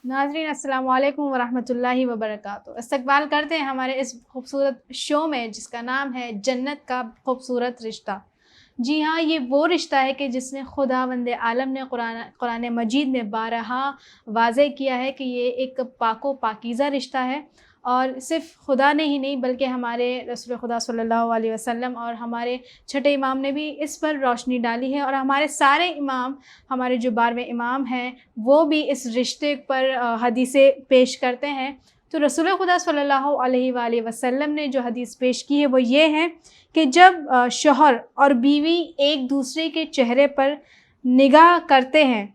नाज़रीन अस्सलाम वालेकुम वरहमतुल्लाहि वबरकातुहू। इस्तक़बाल करते हैं हमारे इस खूबसूरत शो में जिसका नाम है जन्नत का खूबसूरत रिश्ता। जी हाँ, ये वो रिश्ता है कि जिसने खुदावंद आलम ने कुरान मजीद में बारहा वाज़े किया है कि ये एक पाको पाकीज़ा रिश्ता है। और सिर्फ़ खुदा ने ही नहीं बल्कि हमारे रसूल खुदा सल्लल्लाहु अलैहि वसल्लम और हमारे छठे इमाम ने भी इस पर रोशनी डाली है। और हमारे सारे इमाम, हमारे जो 12वें इमाम हैं, वो भी इस रिश्ते पर हदीसें पेश करते हैं। तो रसूल खुदा सल्लल्लाहु अलैहि वसल्लम ने जो हदीस पेश की है वो ये है कि जब शौहर और बीवी एक दूसरे के चेहरे पर निगाह करते हैं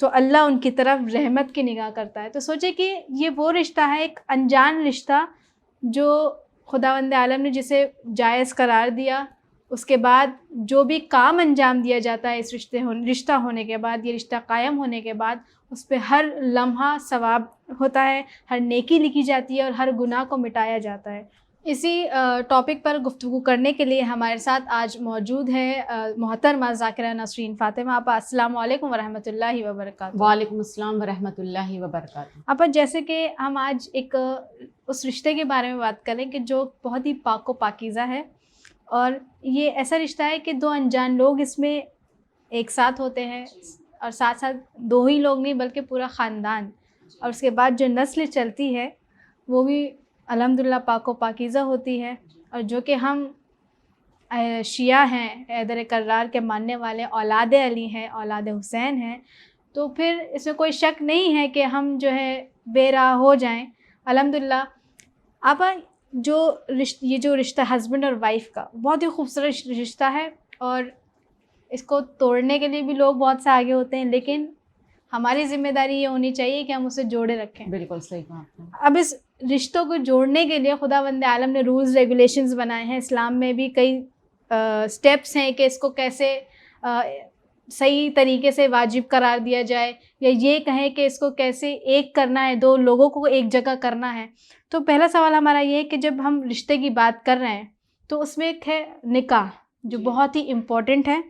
तो अल्लाह उनकी तरफ रहमत की निगाह करता है। तो सोचे कि ये वो रिश्ता है, एक अनजान रिश्ता जो खुदावंद आलम ने जिसे जायज़ करार दिया। उसके बाद जो भी काम अंजाम दिया जाता है इस रिश्ता होने के बाद, ये रिश्ता कायम होने के बाद, उस पे हर लम्हा सवाब होता है, हर नेकी लिखी जाती है और हर गुनाह को मिटाया जाता है। इसी टॉपिक पर गुफ्तगू करने के लिए हमारे साथ आज मौजूद है मोहतरमा ज़ाकिरा नसरीन फ़ातिमा आपा। अस्सलाम वालेकुम वरहमतुल्लाहि वबरकातुहू। वालेकुम अस्सलाम वरहमतुल्लाहि वबरकातुहू। आपा, जैसे कि हम आज एक उस रिश्ते के बारे में बात करें कि जो बहुत ही पाको पाकीज़ा है और ये ऐसा रिश्ता है कि दो अनजान लोग इसमें एक साथ होते हैं और साथ साथ दो ही लोग नहीं बल्कि पूरा ख़ानदान, और उसके बाद जो नस्ल चलती है वो भी अल्हम्दुलिल्लाह पाको पाकीज़ा होती है। और जो कि हम शिया हैं, हैदर कर्रार के मानने वाले औलाद अली हैं, औलाद हुसैन हैं, तो फिर इसमें कोई शक नहीं है कि हम जो है बेराह हो जाएं। अल्हम्दुलिल्लाह। आप ये जो रिश्ता हस्बैंड और वाइफ़ का बहुत ही खूबसूरत रिश्ता है और इसको तोड़ने के लिए भी लोग बहुत से आगे होते हैं, लेकिन हमारी ज़िम्मेदारी ये होनी चाहिए कि हम उसे जोड़े रखें। बिल्कुल सही कहा आपने। अब इस रिश्तों को जोड़ने के लिए खुदावंद आलम ने रूल्स रेगुलेशंस बनाए हैं। इस्लाम में भी कई स्टेप्स हैं कि इसको कैसे सही तरीके से वाजिब करार दिया जाए, या ये कहें कि इसको कैसे एक करना है, दो लोगों को एक जगह करना है। तो पहला सवाल हमारा ये है कि जब हम रिश्ते की बात कर रहे हैं तो उसमें एक है निकाह, जो बहुत ही इम्पोर्टेंट है।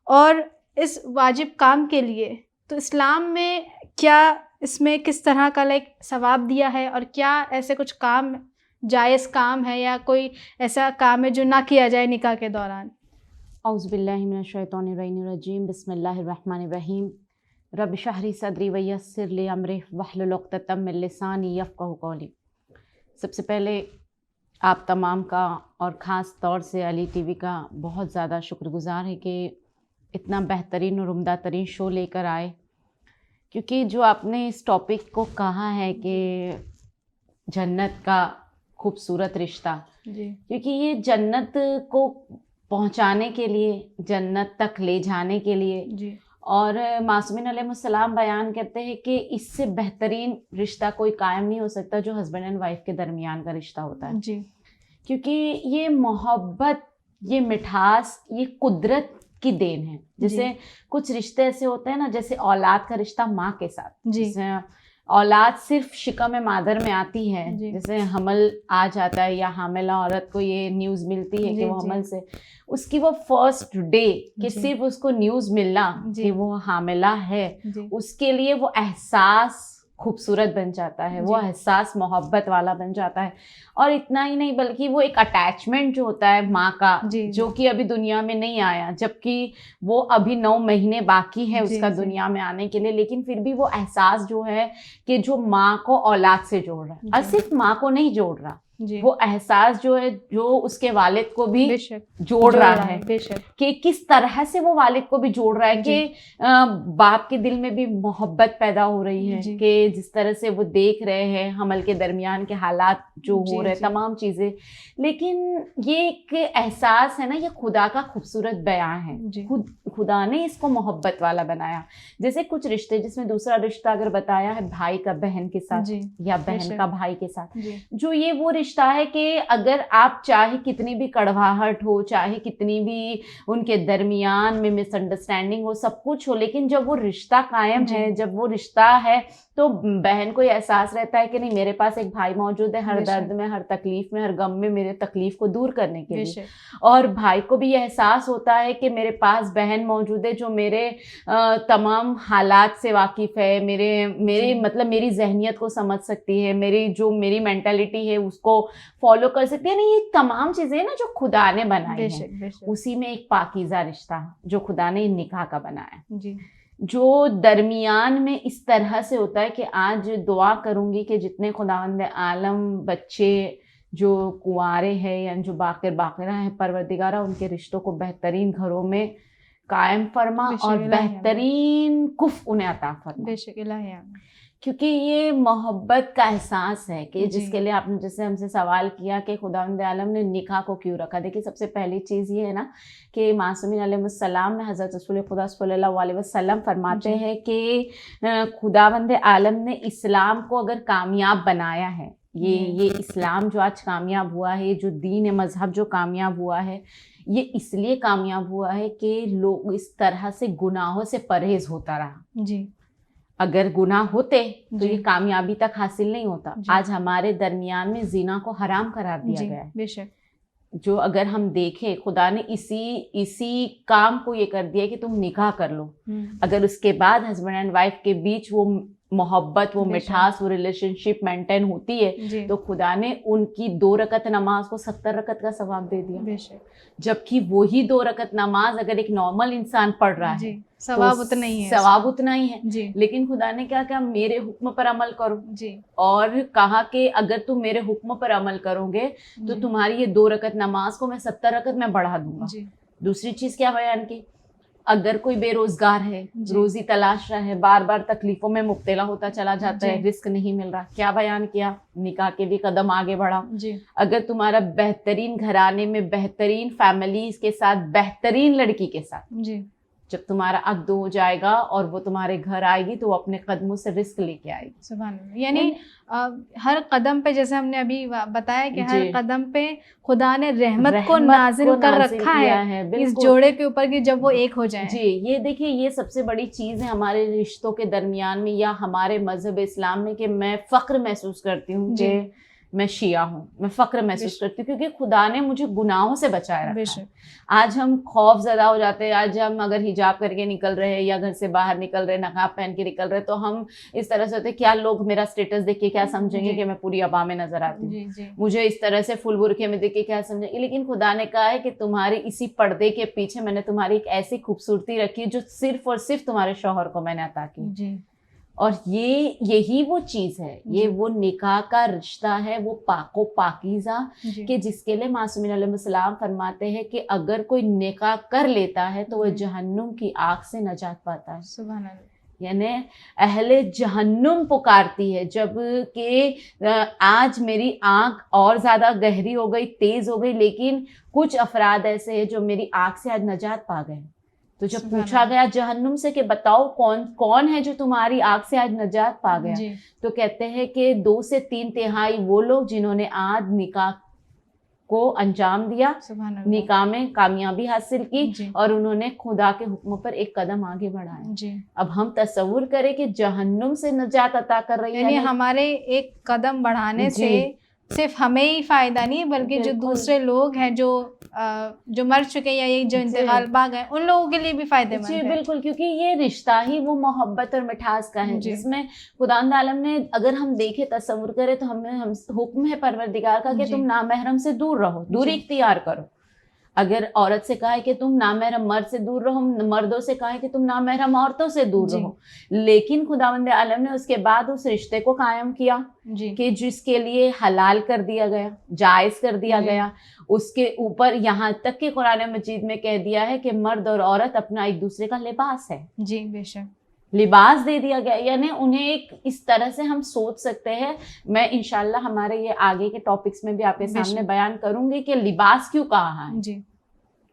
और इस वाजिब काम के लिए तो इस्लाम में क्या इसमें किस तरह का सवाब दिया है, और क्या ऐसे कुछ काम जायज़ काम है या कोई ऐसा काम है जो ना किया जाए निकाह के दौरान? औज़ुबिल्लाहि मिनश्शैतानिर्रजीम बिस्मिल्लाहिर्रहमानिर्रहीम रब्बि शरह सदरी वयस्सिर ली अमरी वहलुल उक़्दतम मिन लिसानी यफ़क़हू क़ौली। सबसे पहले आप तमाम का और ख़ास तौर से अली टीवी का बहुत ज़्यादा शुक्रगुज़ार है कि इतना बेहतरीन और उम्दा तरीन शो लेकर आए, क्योंकि जो आपने इस टॉपिक को कहा है कि जन्नत का खूबसूरत रिश्ता, क्योंकि ये जन्नत को पहुंचाने के लिए, जन्नत तक ले जाने के लिए जी। और मासूमीन अलैहिस्सलाम बयान करते हैं कि इससे बेहतरीन रिश्ता कोई कायम नहीं हो सकता जो हस्बैंड एंड वाइफ के दरमियान का रिश्ता होता है जी। क्योंकि ये मोहब्बत, ये मिठास, ये कुदरत की देन है। जैसे कुछ रिश्ते ऐसे होते हैं ना, जैसे औलाद का रिश्ता माँ के साथ, जैसे औलाद सिर्फ शिकम मादर में आती है, जैसे हमल आ जाता है या हामिला औरत को ये न्यूज़ मिलती है कि वो हमल से, उसकी वो फर्स्ट डे कि सिर्फ उसको न्यूज़ मिलना कि वो हामिला है, उसके लिए वो एहसास खूबसूरत बन जाता है, वो एहसास मोहब्बत वाला बन जाता है। और इतना ही नहीं बल्कि वो एक अटैचमेंट जो होता है माँ का, जो कि अभी दुनिया में नहीं आया, जबकि वो अभी 9 महीने बाकी है उसका दुनिया में आने के लिए, लेकिन फिर भी वो एहसास जो है कि जो माँ को औलाद से जोड़ रहा है, और सिर्फ माँ को नहीं जोड़ रहा, वो एहसास जो है जो उसके वालिद को भी जोड़ रहा है, कि किस तरह से वो वालिद को भी जोड़ रहा है कि बाप के दिल में भी मोहब्बत पैदा हो रही है कि जिस तरह से वो देख रहे हैं हमल के दरमियान के हालात जो हो रहे हैं, तमाम चीज़ें। लेकिन ये एक एहसास है ना, ये खुदा का खूबसूरत बयान है, खुदा ने इसको मोहब्बत वाला बनाया। जैसे कुछ रिश्ते जिसमें दूसरा रिश्ता अगर बताया है भाई का बहन के साथ या बहन का भाई के साथ, जो ये वो रिश्ता है कि अगर आप चाहे कितनी भी कड़वाहट हो, चाहे कितनी भी उनके दरमियान में मिसअंडरस्टैंडिंग हो, सब कुछ हो, लेकिन जब वो रिश्ता कायम है, जब वो रिश्ता है, तो बहन को ये एहसास रहता है कि नहीं, मेरे पास एक भाई मौजूद है हर दर्द में, हर तकलीफ में, हर गम में मेरे तकलीफ को दूर करने के लिए। और भाई को भी ये एहसास होता है कि मेरे पास बहन मौजूद है जो मेरे तमाम हालात से वाकिफ है, मेरे मतलब मेरी जहनियत को समझ सकती है, मेरी मेंटालिटी है उसको फॉलो कर सकती है। नहीं, ये तमाम चीजें ना जो खुदा ने बनाई है, उसी में एक पाकीज़ा रिश्ता जो खुदा ने निकाह का बनाया जी, जो दरमियान में इस तरह से होता है कि आज दुआ करूंगी कि जितने खुदावंद आलम बच्चे जो कुंवारे हैं या जो बाकिरा हैं, परवरदिगारा उनके रिश्तों को बेहतरीन घरों में कायम फरमा और बेहतरीन कुफ उन्हें अता फरमा, क्योंकि ये मोहब्बत का एहसास है कि जिसके लिए आपने जैसे हमसे सवाल किया कि खुदावंद आलम ने निकाह को क्यों रखा। देखिए, सबसे पहली चीज़ ये है ना कि मासूमीन अलैहिस्सलाम में हज़रत रसूल खुदा सल्लल्लाहु अलैहि वसल्लम फरमाते हैं कि खुदावंद आलम ने इस्लाम को अगर कामयाब बनाया है, ये इस्लाम जो आज कामयाब हुआ है, जो दीन है, मजहब जो कामयाब हुआ है, ये इसलिए कामयाब हुआ है कि लोग इस तरह से गुनाहों से परहेज होता रहा जी। अगर गुनाह होते तो ये कामयाबी तक हासिल नहीं होता। आज हमारे दरमियान में जिना को हराम करार दिया गया है, बेशक। जो अगर हम देखें, खुदा ने इसी काम को ये कर दिया कि तुम निकाह कर लो। अगर उसके बाद हस्बैंड एंड वाइफ के बीच वो मोहब्बत, वो मिठास, वो रिलेशनशिप मेंटेन होती है, तो खुदा ने उनकी 2 रकत नमाज को 70 रकत का सवाब दे दिया। जबकि वही 2 रकत नमाज अगर एक नॉर्मल इंसान पढ़ रहा है, सवाब उतना ही है, सवाब उतना ही है। लेकिन खुदा ने क्या कहा, मेरे हुक्म पर अमल करो जी। और कहा कि अगर तुम मेरे हुक्म पर अमल करोगे तो तुम्हारी ये 2 रकत नमाज को मैं 70 रकत में बढ़ा दूंगा। दूसरी चीज क्या बयान की, अगर कोई बेरोजगार है, रोजी तलाश रहा है, बार बार तकलीफों में मुब्तला होता चला जाता है, रिस्क नहीं मिल रहा, क्या बयान किया, निकाह के लिए कदम आगे बढ़ा। अगर तुम्हारा बेहतरीन घराने में बेहतरीन फैमिली के साथ, बेहतरीन लड़की के साथ जब तुम्हारा अक्द हो जाएगा और वो तुम्हारे घर आएगी तो वो अपने कदमों से रिस्क लेके आएगी। सुभान अल्लाह। यानी हर कदम पे, जैसे हमने अभी बताया कि हर कदम पे खुदा ने रहमत को नाजिल कर रखा है इस जोड़े के ऊपर कि जब वो एक हो जाए जी। ये देखिए, ये सबसे बड़ी चीज़ है हमारे रिश्तों के दरमियान में या हमारे मजहब इस्लाम में कि मैं फ़ख्र महसूस करती हूँ कि मैं शिया हूँ, मैं फ़ख्र महसूस करती हूँ क्योंकि खुदा ने मुझे गुनाहों से बचाए रखा है। आज हम खौफ ज़दा हो जाते हैं, आज हम अगर हिजाब करके निकल रहे हैं या घर से बाहर निकल रहे हैं, नकाब पहन के निकल रहे हैं, तो हम इस तरह से होते हैं, क्या लोग मेरा स्टेटस देख के क्या समझेंगे कि मैं पूरी अबा में नजर आती हूँ, मुझे इस तरह से फुल बुरखे में देख के क्या समझेंगे। लेकिन खुदा ने कहा है कि तुम्हारे इसी पर्दे के पीछे मैंने तुम्हारी एक ऐसी खूबसूरती रखी है जो सिर्फ और सिर्फ तुम्हारे शौहर को मैंने अता की। और यही वो चीज़ है, ये वो निकाह का रिश्ता है, वो पाको पाकीज़ा कि जिसके लिए मासूमीन अलैहिस्सलाम फरमाते हैं कि अगर कोई निकाह कर लेता है तो वह जहन्नुम की आग से नजात पाता है। सुभान अल्लाह। यानी अहले जहन्नुम पुकारती है जब कि आज मेरी आँख और ज़्यादा गहरी हो गई, तेज़ हो गई, लेकिन कुछ अफराद ऐसे हैं जो मेरी आँख से आज नजात पा गए। तो जब पूछा गया जहन्नुम से कि बताओ कौन है जो तुम्हारी आग से आज नजात पा गया, तो कहते हैं कि 2 से 3 तिहाई वो लोग जिन्होंने आज निकाह को अंजाम दिया, निकाह में कामयाबी हासिल की और उन्होंने खुदा के हुक्म पर एक कदम आगे बढ़ाया। अब हम तस्वुर करें कि जहन्नुम से नजात अता कर रही है, हमारे एक कदम बढ़ाने से सिर्फ हमें ही फायदा नहीं बल्कि जो दूसरे लोग हैं जो मर चुके या ये जो इंतकाल बाग हैं उन लोगों के लिए भी फायदेमंद है। बिल्कुल, क्योंकि ये रिश्ता ही वो मोहब्बत और मिठास का है जिसमें खुदावंद आलम ने, अगर हम देखें तस्वुर करें तो हम हुक्म है परवरदिगार का कि तुम नामहरम से दूर रहो, दूरी इख्तियार करो। अगर औरत से कहा है कि तुम नामहरम मर्द से दूर रहो, मर्दों से कहा है कि तुम नामहरम औरतों से दूर रहो, लेकिन खुदावंद आलम ने उसके बाद उस रिश्ते को कायम किया कि जिसके लिए हलाल कर दिया गया, जायज कर दिया गया। उसके ऊपर यहाँ तक कि कुरान मजीद में कह दिया है कि मर्द और औरत अपना एक दूसरे का लिबास है। जी बेशक, लिबास दे दिया गया, यानी उन्हें एक इस तरह से हम सोच सकते हैं। मैं इंशाल्लाह हमारे ये आगे के टॉपिक्स में भी आपके सामने बयान करूंगी कि लिबास क्यों कहा है जी।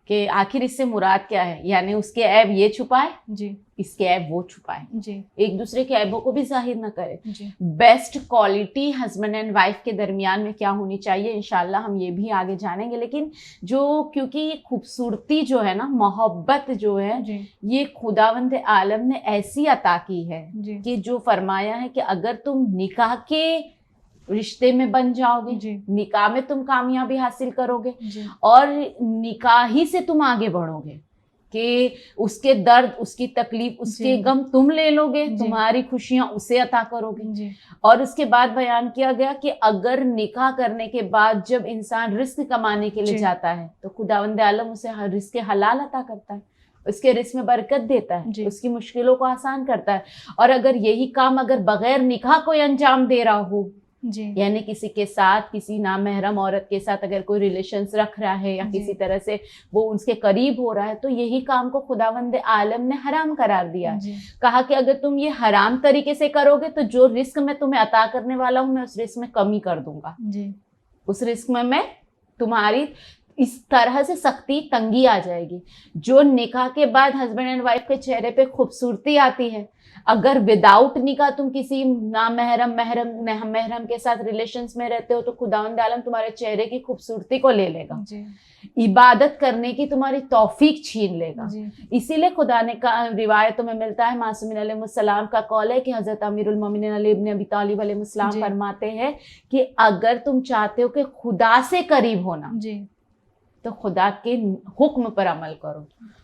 कि आखिर इससे मुराद क्या है, यानी उसके ऐब ये छुपाए, जी इसके ऐब वो छुपाए, जी एक दूसरे के ऐबों को भी जाहिर ना करे। जी best quality husband and wife के दरमियान में क्या होनी चाहिए, इंशाल्लाह हम ये भी आगे जानेंगे। लेकिन जो क्योंकि ये खूबसूरती जो है ना, मोहब्बत जो है, जी ये खुदावंद आलम ने ऐसी अता की है जी कि जो फरमाया है कि अगर तुम निकाह के रिश्ते में बन जाओगे, जी निकाह में तुम कामयाबी हासिल करोगे जी और निकाह ही से तुम आगे बढ़ोगे, कि उसके दर्द, उसकी तकलीफ, उसके जी। गम तुम ले लोगे, जी। तुम्हारी खुशियां उसे अता करोगे। जी और उसके बाद बयान किया गया कि अगर निकाह करने के बाद जब इंसान रिस्क कमाने के लिए जी। जाता है तो खुदावंद आलम उसे रिस्क हलाल अता करता है, उसके रिस्क में बरकत देता है, जी। उसकी मुश्किलों को आसान करता है। और अगर यही काम अगर बगैर निकाह कोई अंजाम दे रहा हो, जी यानी किसी के साथ, किसी नामहरम औरत के साथ अगर कोई रिलेशंस रख रहा है या जी। किसी तरह से वो उसके करीब हो रहा है, तो यही काम को खुदावंद आलम ने हराम करार दिया है। जी कहा कि अगर तुम ये हराम तरीके से करोगे तो जो रिस्क मैं तुम्हें अता करने वाला हूं, मैं उस रिस्क में कमी कर दूंगा, जी उस रिस्क में मैं तुम्हारी इस तरह से सख्ती, तंगी आ जाएगी। जो निकाह के बाद हस्बैंड एंड वाइफ के चेहरे पे खूबसूरती आती है, अगर विदाउट निकाह तुम किसी नामहरम महरम के साथ रिलेशंस में रहते हो, तो खुदावंद आलम तुम्हारे चेहरे की खूबसूरती को ले लेगा, जी इबादत करने की तुम्हारी तौफीक छीन लेगा। जी इसीलिए खुदा ने का रिवायतों में मिलता है, मासूमीन अलैहिस्सलाम का कौल है कि हजरत अमीरुल मोमिनीन अली इब्न अबी तालिब अलैहिस्सलाम जी। फरमाते हैं कि अगर तुम चाहते हो कि खुदा से करीब होना, जी तो खुदा के हुक्म पर अमल करो,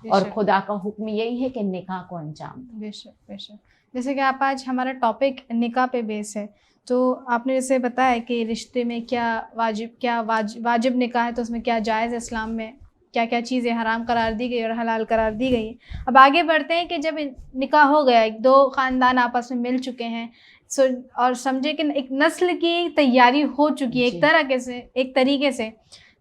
और बेशक खुदा का हुक्म यही है कि निकाह को अंजाम दो। बेशक बेशक। जैसे कि आप आज हमारा टॉपिक निकाह पे बेस है, तो आपने जैसे बताया कि रिश्ते में क्या वाजिब निकाह है, तो उसमें क्या जायज़ है, इस्लाम में क्या क्या चीज़ें हराम करार दी गई और हलाल करार दी गई है। अब आगे बढ़ते हैं कि जब निकाह हो गया, एक दो ख़ानदान आपस में मिल चुके हैं, सो और समझे कि एक नस्ल की तैयारी हो चुकी है एक तरीके से,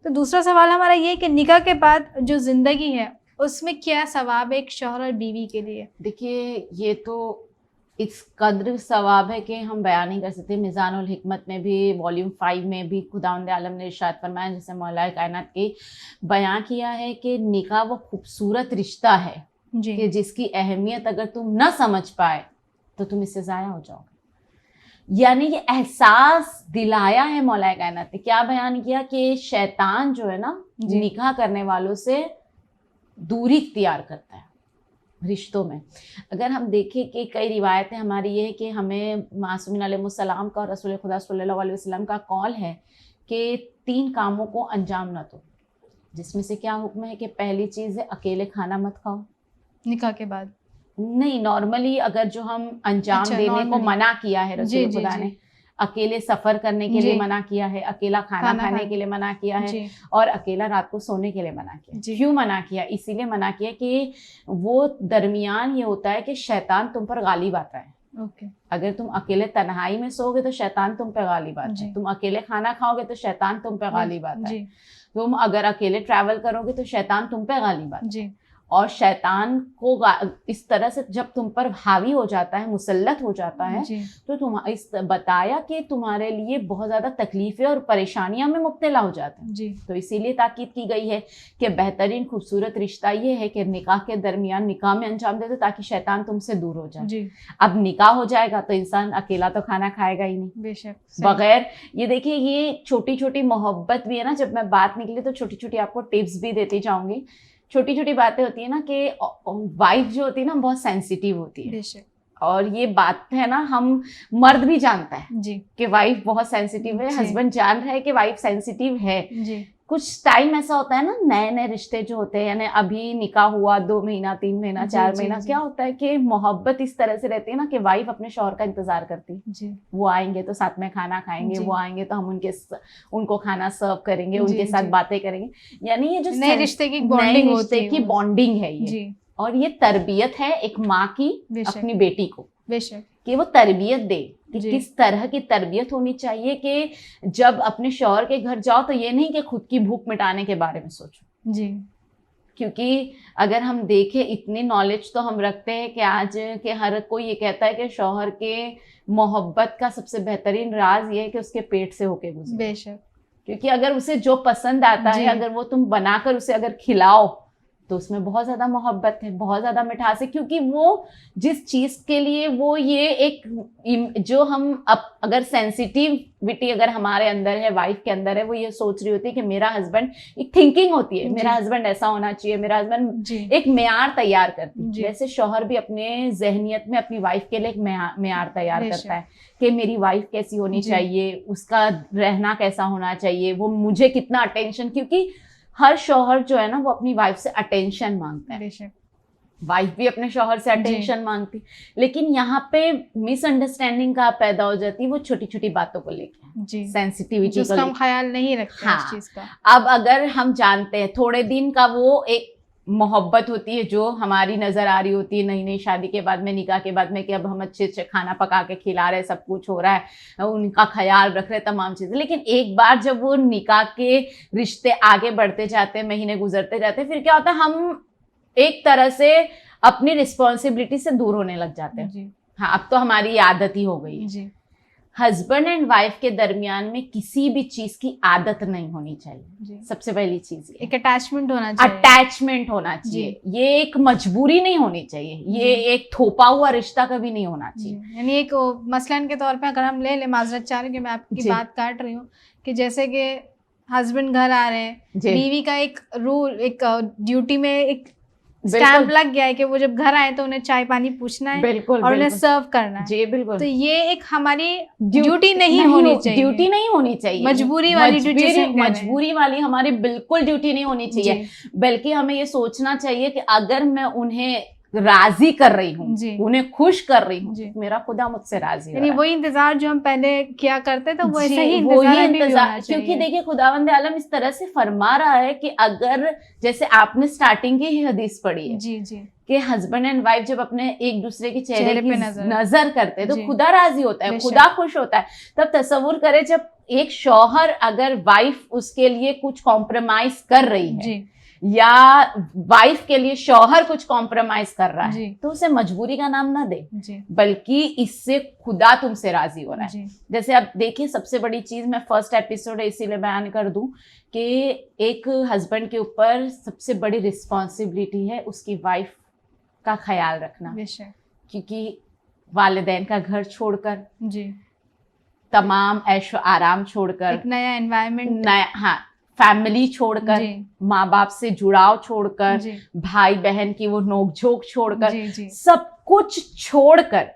तो दूसरा सवाल हमारा ये है कि निकाह के बाद जो ज़िंदगी है उसमें क्या सवाब है एक शौहर और बीवी के लिए। देखिए, ये तो इस कद्र सवाब है कि हम बयान नहीं कर सकते। मिज़ानुल हिकमत में भी वॉल्यूम 5 में भी खुदावंद आलम ने इरशाद फरमाया, जैसे मौलाए कायनात की बयान किया है कि निकाह वो खूबसूरत रिश्ता है जी कि जिसकी अहमियत अगर तुम न समझ पाए तो तुम इससे ज़ाया हो जाओगे। यानी ये एहसास दिलाया है मौलाए कायनात ने। क्या बयान किया कि शैतान जो है ना, जी। निकाह करने वालों से दूरी इख्तियार करता है रिश्तों में। अगर हम देखें कि कई रिवायतें हमारी ये है कि हमें मासूमीन अलैहिस्सलाम का और रसूल खुदा सल्लल्लाहु अलैहि वसल्लम का कौल है कि 3 कामों को अंजाम न दो, जिसमें से क्या हुक्म है कि पहली चीज़ है अकेले खाना मत खाओ। निकाह के बाद नहीं, नॉर्मली अगर जो हम अंजाम अच्छा, देने को normally। मना किया है जी रसूल जी खुदा जी ने, अकेले सफ़र करने के लिए जी। मना किया है, अकेला खाना खाने के लिए मना किया है, जी और अकेला रात को सोने के लिए मना किया। जी। क्यों मना किया? इसीलिए मना किया कि वो दरमियान ये होता है कि शैतान तुम पर गालिब आता है। ओके अगर तुम अकेले तन्हाई में सोओगे तो शैतान तुम पे गालिब आता जी। है, तुम अकेले खाना खाओगे तो शैतान तुम पे गालिब आता है, जी तुम अगर अकेले ट्रैवल करोगे तो शैतान तुम पे गालिब आता है। जी और शैतान को इस तरह से जब तुम पर हावी हो जाता है, मुसल्लत हो जाता है, जी तो तुम इस बताया कि तुम्हारे लिए बहुत ज़्यादा तकलीफ़ें और परेशानियां में मुब्तला हो जाते हैं। जी तो इसीलिए ताकीद की गई है कि बेहतरीन खूबसूरत रिश्ता ये है कि निकाह के दरमियान निकाह में अंजाम दे दो, ताकि शैतान तुमसे दूर हो जाए। जी अब निकाह हो जाएगा तो इंसान अकेला तो खाना खाएगा ही नहीं, बेशक बगैर ये देखिए, ये छोटी छोटी मोहब्बत भी है ना। जब मैं बात निकली तो छोटी छोटी आपको टिप्स भी देती जाऊंगी। छोटी छोटी बातें होती है ना कि वाइफ जो होती है ना बहुत सेंसिटिव होती है, बेशक और ये बात है ना, हम मर्द भी जानता है जी कि वाइफ बहुत सेंसिटिव है, जी। हस्बैंड जान रहा है कि वाइफ सेंसिटिव है। जी कुछ टाइम ऐसा होता है ना, नए नए रिश्ते जो होते हैं, यानी अभी निकाह हुआ 2 महीना 3 महीना जी, 4 जी, महीना, जी। क्या होता है कि मोहब्बत इस तरह से रहती है ना कि वाइफ अपने शौहर का इंतजार करती है। जी वो आएंगे तो साथ में खाना खाएंगे, जी। वो आएंगे तो हम उनको खाना सर्व करेंगे, जी, उनके साथ जी। बातें करेंगे। यानी ये जो नए रिश्ते की नए बॉन्डिंग होती रिश्ते है की वो। बॉन्डिंग है ये, जी और ये तरबियत है एक माँ की बेशक। अपनी बेटी को, बेशक कि वो तरबियत दे कि जी। किस तरह की तरबियत होनी चाहिए कि जब अपने शौहर के घर जाओ तो ये नहीं कि खुद की भूख मिटाने के बारे में सोचो। जी क्योंकि अगर हम देखें, इतनी नॉलेज तो हम रखते हैं कि आज के हर कोई ये कहता है कि शौहर के मोहब्बत का सबसे बेहतरीन राज ये है कि उसके पेट से होके गुजरे। बेशक क्योंकि अगर उसे जो पसंद आता जी। है, अगर वो तुम बनाकर उसे अगर खिलाओ तो उसमें बहुत ज्यादा मोहब्बत है, बहुत ज्यादा मिठास है, क्योंकि वो जिस चीज के लिए वो ये एक जो हम अगर सेंसिटिविटी अगर हमारे अंदर है, वाइफ के अंदर है, वो ये सोच रही होती है कि मेरा हस्बैंड, एक थिंकिंग होती है मेरा हस्बैंड ऐसा होना चाहिए, मेरा हस्बैंड एक मेयार तैयार करती है। जैसे शौहर भी अपने जहनियत में अपनी वाइफ के लिए एक मेयार तैयार करता है कि मेरी वाइफ कैसी होनी चाहिए, उसका रहना कैसा होना चाहिए, वो मुझे कितना अटेंशन, क्योंकि हर शौहर जो है ना वो अपनी वाइफ से अटेंशन मांगता है, वाइफ भी अपने शौहर से अटेंशन मांगती, लेकिन यहाँ पे मिसअंडरस्टैंडिंग का पैदा हो जाती है वो छोटी छोटी बातों को लेकर, सेंसिटिविटी को लेकर ख्याल नहीं रखते हाँ। इस चीज का। अब अगर हम जानते हैं थोड़े दिन का वो एक मोहब्बत होती है जो हमारी नजर आ रही होती है नई नई शादी के बाद में, निकाह के बाद में, कि अब हम अच्छे अच्छे खाना पका के खिला रहे हैं, सब कुछ हो रहा है, उनका ख्याल रख रहे हैं, तमाम चीजें, लेकिन एक बार जब वो निकाह के रिश्ते आगे बढ़ते जाते हैं, महीने गुजरते जाते हैं, फिर क्या होता है, हम एक तरह से अपनी रिस्पॉन्सिबिलिटी से दूर होने लग जाते हैं। हाँ, अब तो हमारी आदत ही हो गई है जी। हस्बैंड एंड वाइफ के दरमियान में किसी भी चीज की आदत नहीं होनी चाहिए, सबसे पहली चीज एक अटैचमेंट होना चाहिए, अटैचमेंट होना चाहिए, ये एक मजबूरी नहीं होनी चाहिए, ये एक थोपा हुआ रिश्ता कभी नहीं होना चाहिए। यानी एक मसलन के तौर पे अगर हम ले माजरत चाह रहे हैं कि मैं आपकी बात काट रही हूँ, कि जैसे कि हस्बैंड घर आ रहे हैं, बीवी का एक रूल, एक ड्यूटी में एक स्टैम्प लग गया है कि वो जब घर आए तो उन्हें चाय पानी पूछना है, बिल्कुल, और उन्हें सर्व करना है जी, बिल्कुल। तो ये एक हमारी ड्यूटी नहीं होनी चाहिए, ड्यूटी नहीं होनी चाहिए, मजबूरी वाली ड्यूटी, मजबूरी वाली हमारी बिल्कुल ड्यूटी नहीं होनी चाहिए, बल्कि हमें ये सोचना चाहिए कि अगर मैं उन्हें राजी कर रही हूँ, उन्हें खुश कर रही हूँ, मेरा खुदा मुझसे राजी है। वही इंतजार जो हम पहले किया करते थे वैसे ही इंतजार, क्योंकि देखिए खुदावंद आलम इस तरह से फरमा रहा है कि अगर जैसे आपने स्टार्टिंग की ही हदीस पढ़ी है जी जी कि हस्बैंड एंड वाइफ जब अपने एक दूसरे के चेहरे पे नजर करते हैं तो खुदा राजी होता है, खुदा खुश होता है। तब तसव्वुर करे जब एक शौहर अगर वाइफ उसके लिए कुछ कॉम्प्रोमाइज कर रही है या वाइफ के लिए शौहर कुछ कॉम्प्रोमाइज कर रहा है तो उसे मजबूरी का नाम ना दे, बल्कि इससे खुदा तुमसे राजी हो रहा है। जैसे अब देखिए, सबसे बड़ी चीज मैं फर्स्ट एपिसोड इसीलिए बयान कर दूं कि एक हस्बैंड के ऊपर सबसे बड़ी रिस्पॉन्सिबिलिटी है उसकी वाइफ का ख्याल रखना, क्योंकि वालिदैन का घर छोड़कर जी, तमाम ऐशो आराम छोड़कर, एक नया एनवायरनमेंट, नया हाँ फैमिली छोड़कर, माँ बाप से जुड़ाव छोड़कर, भाई बहन की वो नोकझोंक छोड़कर, सब कुछ छोड़कर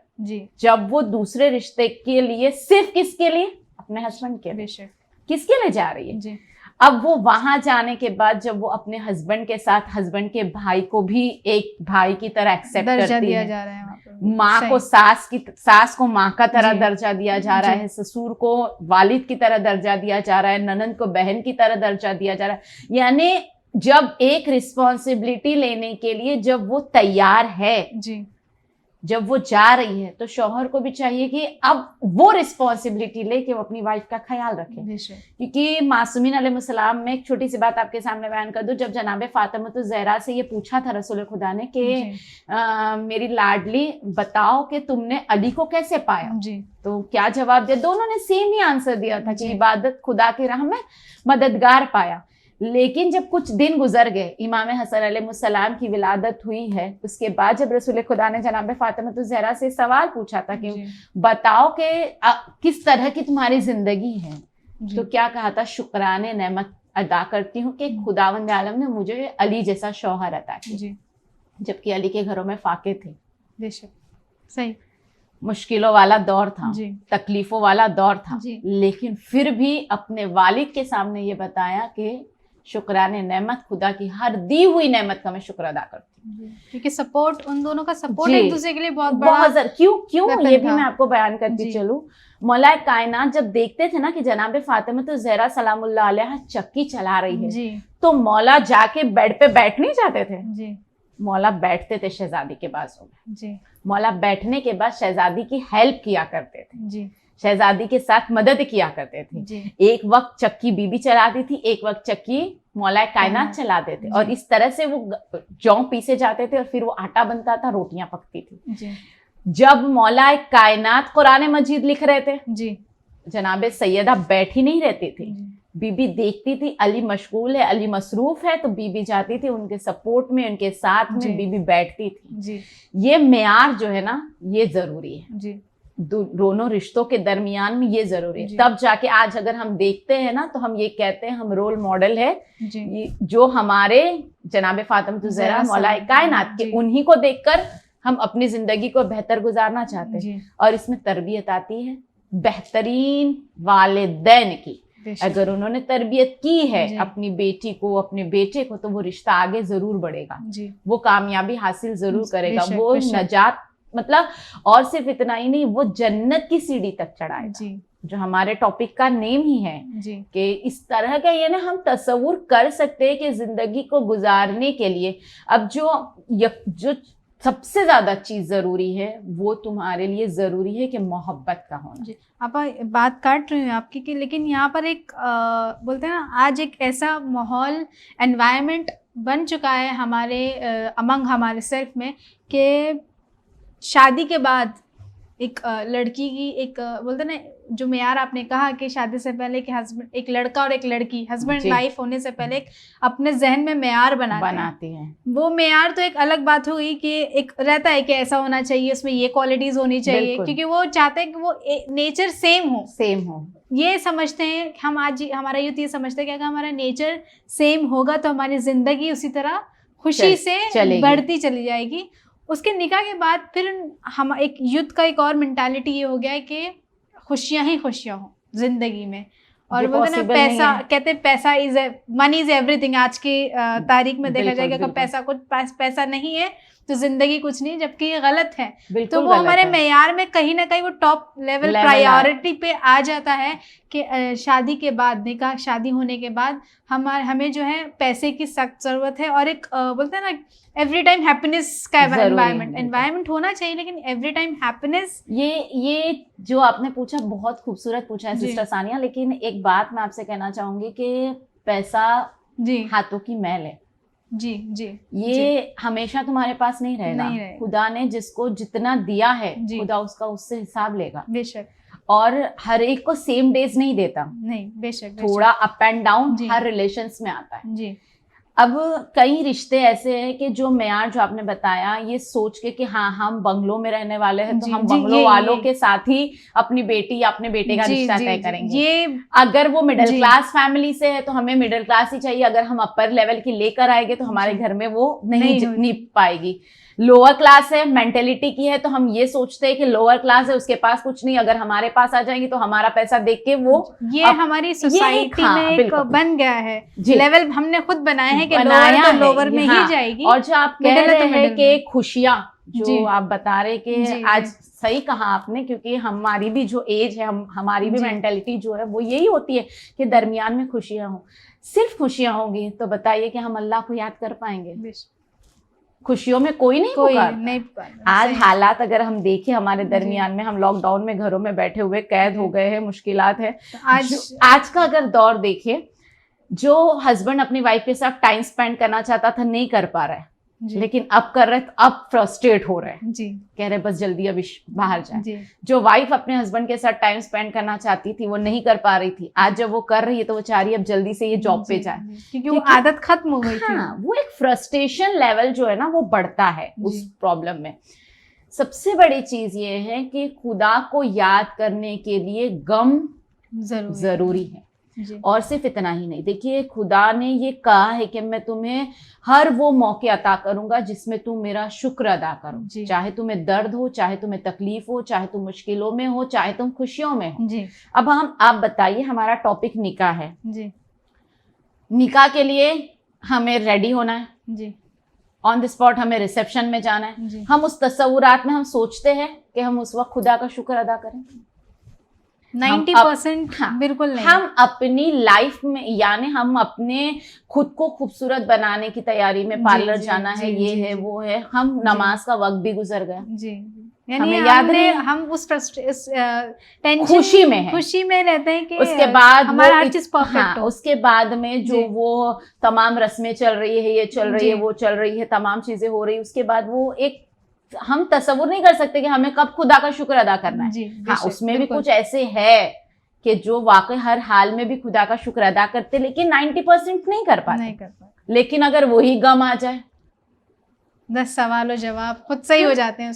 जब वो दूसरे रिश्ते के लिए, सिर्फ किसके लिए, अपने हस्बैंड के लिए, किसके लिए जा रही है। अब वो वहां जाने के बाद जब वो अपने हस्बैंड के साथ हस्बैंड के भाई को भी एक भाई की तरह एक्सेप्ट करती है, माँ को सास को माँ का तरह दर्जा दिया जा रहा है, ससुर को वालिद की तरह दर्जा दिया जा रहा है, ननंद को बहन की तरह दर्जा दिया जा रहा है। यानी जब एक रिस्पॉन्सिबिलिटी लेने के लिए जब वो तैयार है जी, जब वो जा रही है, तो शौहर को भी चाहिए कि अब वो रिस्पॉन्सिबिलिटी ले कि वो अपनी वाइफ का ख्याल रखे। क्योंकि मासूमीन अलैहिस्सलाम में एक छोटी सी बात आपके सामने बयान कर दूं, जब जनाबे फातिमा ज़हरा से ये पूछा था रसूल खुदा ने कि मेरी लाडली बताओ कि तुमने अली को कैसे पाया जी, तो क्या जवाब दिया? दोनों ने सेम ही आंसर दिया था कि इबादत, खुदा की राह में मददगार पाया। लेकिन जब कुछ दिन गुजर गए, इमाम हसन अलैहिस्सलाम की विलादत हुई है, उसके बाद जब रसूल खुदा ने जनाब फातिमा ज़हरा से सवाल पूछा था कि बताओ कि किस तरह की तुम्हारी जिंदगी है, तो क्या कहा था? शुक्राने नेमत अदा करती हूँ कि खुदावंद आलम ने मुझे अली जैसा शौहर अता किया, जबकि अली के घरों में फाके थे, बेशक सही मुश्किलों वाला दौर था, तकलीफों वाला दौर था, लेकिन फिर भी अपने वालिद के सामने ये बताया कि शुक्राने नेमत, खुदा की हर दी हुई नेमत का मैं शुक्र अदा करती हूँ, क्योंकि सपोर्ट, उन दोनों का सपोर्ट एक दूसरे के लिए बहुत बड़ा, क्यों ये भी मैं आपको बयान करती चलूं। मौला कायनात जब देखते थे ना कि जनाब फातिमा ज़हरा सलामुल्लाह अलैहा चक्की चला रही है जी, तो मौला जाके बेड पे बैठ नहीं जाते थे जी, मौला बैठते थे शहजादी के बाजू में जी, मौला बैठने के बाद शहजादी की हेल्प किया करते थे जी, शहजादी के साथ मदद किया करते थे। एक वक्त चक्की बीबी चलाती थी, एक वक्त चक्की मौला कायनात चलाते थे, और इस तरह से वो जौ पीसे जाते थे और फिर वो आटा बनता था, रोटियां पकती थी। जब मौला कायनात कुरान मजीद लिख रहे थे जी, जनाबे सैयदा बैठी नहीं रहती थी, बीबी देखती थी अली मशगूल है, अली मसरूफ है, तो बीबी जाती थी उनके सपोर्ट में, उनके साथ में बीबी बैठती थी जी। ये मेयार जो है ना ये जरूरी है जी। दोनों रिश्तों के दरमियान में, ये जरूरी है। तब जाके आज अगर हम देखते हैं ना तो हम ये कहते हैं हम रोल मॉडल है जी। जो हमारे जनाब फातिमा ज़हरा मौलाए कायनात के, उन्हीं को देखकर हम अपनी जिंदगी को बेहतर गुजारना चाहते हैं। और इसमें तरबियत आती है बेहतरीन वालिदैन की। अगर उन्होंने तरबियत की है अपनी बेटी को, अपने बेटे को, तो वो रिश्ता आगे जरूर बढ़ेगा, वो कामयाबी हासिल जरूर करेगा, वो नजात, मतलब और सिर्फ इतना ही नहीं, वो जन्नत की सीढ़ी तक चढ़ाएगा, जो हमारे टॉपिक का नेम ही है कि इस तरह का ये ना हम तस्वुर कर सकते हैं कि जिंदगी को गुजारने के लिए अब जो सबसे ज्यादा चीज जरूरी है वो तुम्हारे लिए जरूरी है कि मोहब्बत का होना। आप बात काट रही हूँ आपकी कि लेकिन यहाँ पर एक बोलते हैं ना आज एक ऐसा माहौल एनवायरनमेंट बन चुका है हमारे अमंग हमारे सेल्फ में कि शादी के बाद एक लड़की की एक बोलते ना जो मेयार आपने कहा कि शादी से पहले कि हस्बैंड, एक लड़का और एक लड़की हस्बैंड वाइफ होने से पहले एक अपने जहन में मेयार बनाते हैं। वो मेयार तो एक अलग बात हो गई कि एक रहता है कि ऐसा होना चाहिए, उसमें ये क्वालिटीज होनी चाहिए, क्योंकि वो चाहते हैं कि वो नेचर सेम हो। ये समझते हैं हम, आज हमारा यूथ ये समझते हैं कि अगर हमारा नेचर सेम होगा तो हमारी जिंदगी उसी तरह खुशी से बढ़ती चली जाएगी। उसके निकाह के बाद फिर हम एक यूथ का एक और मेंटालिटी ये हो गया है कि खुशियां ही खुशियां हो जिंदगी में, और बोलते ना पैसा, कहते पैसा इज मनी इज एवरीथिंग। आज की तारीख में देखा जाएगा कि पैसा नहीं है तो जिंदगी कुछ नहीं, जबकि ये गलत है। तो वो हमारे मेयार में कहीं ना कहीं वो टॉप लेवल प्रायोरिटी पे आ जाता है कि शादी के बाद, निकाह शादी होने के बाद हमें जो है पैसे की सख्त जरूरत है, और एक बोलते हैं ना एवरी टाइम हैप्पीनेस का एनवायरनमेंट होना चाहिए, लेकिन एवरी टाइम हैप्पीनेस। ये जो आपने पूछा बहुत खूबसूरत पूछा है सिस्टर सानिया, लेकिन एक बात मैं आपसे कहना चाहूंगी कि पैसा हाथों की मैल है। ये हमेशा तुम्हारे पास नहीं रहेगा। खुदा ने जिसको जितना दिया है खुदा उसका उससे हिसाब लेगा, बेशक। और हर एक को सेम डेज नहीं देता, नहीं, बेशक, थोड़ा up and down her relations में आता है। अब कई रिश्ते ऐसे हैं कि जो मेयार जो आपने बताया ये सोच के कि हाँ हम बंगलों में रहने वाले हैं तो हम बंगलों वालों के साथ ही अपनी बेटी या अपने बेटे का रिश्ता तय करेंगे। अगर वो मिडिल क्लास फैमिली से है तो हमें मिडिल क्लास ही चाहिए, अगर हम अपर लेवल की लेकर आएंगे तो हमारे घर में वो नहीं पाएगी। लोअर क्लास है, मेंटेलिटी की है, तो हम ये सोचते हैं कि लोअर क्लास है उसके पास कुछ नहीं, अगर हमारे पास आ जाएंगी तो हमारा पैसा देख के वो हमारी सोसाइटी में एक बन गया है लेवल, हमने खुद बनाया है कि लोअर में ही जाएगी। और जो आप कह रहे हैं कि खुशियां जो आप बता रहे कि आज सही कहा आपने, क्योंकि हमारी भी जो एज है, हमारी भी मेंटेलिटी जो है वो यही होती है कि दरमियान में खुशियां हो। सिर्फ खुशियां होंगी तो बताइए कि हम अल्लाह को याद कर पाएंगे? खुशियों में कोई नहीं आज हालात अगर हम देखें हमारे दरमियान में, हम लॉकडाउन में घरों में बैठे हुए कैद हो गए हैं, मुश्किलात है। आज का अगर दौर देखें, जो हस्बैंड अपनी वाइफ के साथ टाइम स्पेंड करना चाहता था नहीं कर पा रहा है, लेकिन अब कर रहे, अब फ्रस्ट्रेट हो रहे हैं, कह रहे बस जल्दी अब बाहर जाए। जो वाइफ अपने हस्बैंड के साथ टाइम स्पेंड करना चाहती थी वो नहीं कर पा रही थी, आज जब वो कर रही है तो वो चाह रही है अब जल्दी से ये जॉब पे जाए, क्योंकि वो आदत खत्म हो गई थी। वो एक फ्रस्ट्रेशन लेवल जो है ना वो बढ़ता है उस प्रॉब्लम में। सबसे बड़ी चीज ये है कि खुदा को याद करने के लिए गम जरूरी है, और सिर्फ इतना ही नहीं। देखिए खुदा ने ये कहा है कि मैं तुम्हें हर वो मौके अता करूंगा जिसमें तुम मेरा शुक्र अदा करो, चाहे तुम्हें दर्द हो, चाहे तुम्हें तकलीफ हो, चाहे तुम मुश्किलों में हो, चाहे तुम खुशियों में हो। अब आप बताइए, हमारा टॉपिक निकाह है। निकाह के लिए हमें रेडी होना है, ऑन द स्पॉट हमें रिसेप्शन में जाना है। हम उस तस्वुरात में हम सोचते हैं कि हम उस वक्त खुदा का शुक्र अदा करें? 90% बिल्कुल नहीं। हम अपनी लाइफ में, यानी हम अपने खुद को खूबसूरत बनाने की तैयारी में, पार्लर जाना है, ये है वो है, हम नमाज का वक्त भी गुजर गया, हमें याद नहीं, हम उस टेंशन खुशी में रहते हैं कि उसके बाद हमारा हर चीज परफेक्ट हो। उसके बाद में जो वो तमाम रस्में चल रही है, ये चल रही है, वो चल रही है, तमाम चीजें हो रही, उसके बाद वो एक हम तस्वुर नहीं कर सकते कि हमें कब खुदा का शुक्र अदा करना है। हाँ, उसमें भी कुछ ऐसे है कि जो वाकई हर हाल में भी खुदा का शुक्र अदा करते, लेकिन 90% नहीं कर पाते। लेकिन अगर वही गम आ जाए, 10 सवाल और जवाब खुद से ही हो जाते हैं।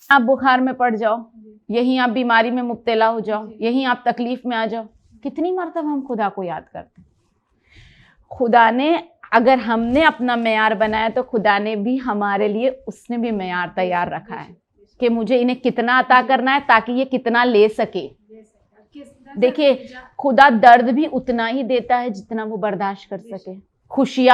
आप बुखार में पड़ जाओ, यहीं आप बीमारी में मुब्तला हो जाओ, यहीं आप तकलीफ में आ जाओ, कितनी मरतबा हम खुदा को याद करते हैं। खुदा ने, अगर हमने अपना मेयार बनाया तो खुदा ने भी हमारे लिए, उसने भी मेयार तैयार रखा है कि मुझे इन्हें कितना अता करना है ताकि ये कितना ले सके। देखिए, खुदा दर्द भी उतना ही देता है जितना वो बर्दाश्त कर सके,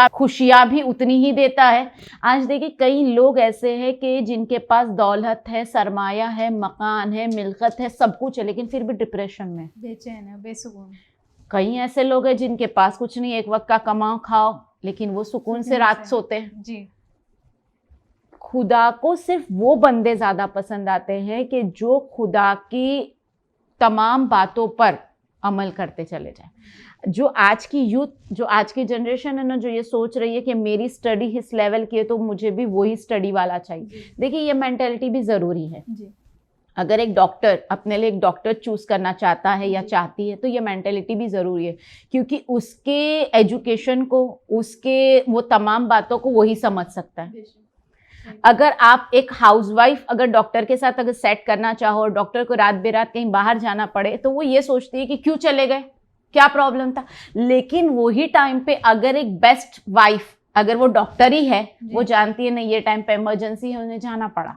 खुशियाँ भी उतनी ही देता है। आज देखिए, कई लोग ऐसे हैं कि जिनके पास दौलत है, सरमाया है, मकान है, मिल्कत है, सब कुछ है, लेकिन फिर भी डिप्रेशन में, बेचैन है, बेसुकून। कई ऐसे लोग हैं जिनके पास कुछ नहीं, एक वक्त का कमाओ खाओ, लेकिन वो सुकून से रात सोते हैं जी। खुदा को सिर्फ वो बंदे ज्यादा पसंद आते हैं कि जो खुदा की तमाम बातों पर अमल करते चले जाए। जो आज की यूथ, जो आज की जनरेशन है ना, जो ये सोच रही है कि मेरी स्टडी इस लेवल की है तो मुझे भी वही स्टडी वाला चाहिए। देखिए, ये मेंटेलिटी भी ज़रूरी है जी। अगर एक डॉक्टर अपने लिए एक डॉक्टर चूज करना चाहता है या चाहती है तो ये मेंटेलिटी भी ज़रूरी है, क्योंकि उसके एजुकेशन को, उसके वो तमाम बातों को वही समझ सकता है। अगर आप एक हाउसवाइफ अगर डॉक्टर के साथ अगर सेट करना चाहो और डॉक्टर को रात बेरात कहीं बाहर जाना पड़े तो वो ये सोचती है कि क्यों चले गए, क्या प्रॉब्लम था। लेकिन वही टाइम पे अगर एक बेस्ट वाइफ, अगर वो डॉक्टर ही है, वो जानती है नहीं ये टाइम पे इमरजेंसी है, उन्हें जाना पड़ा,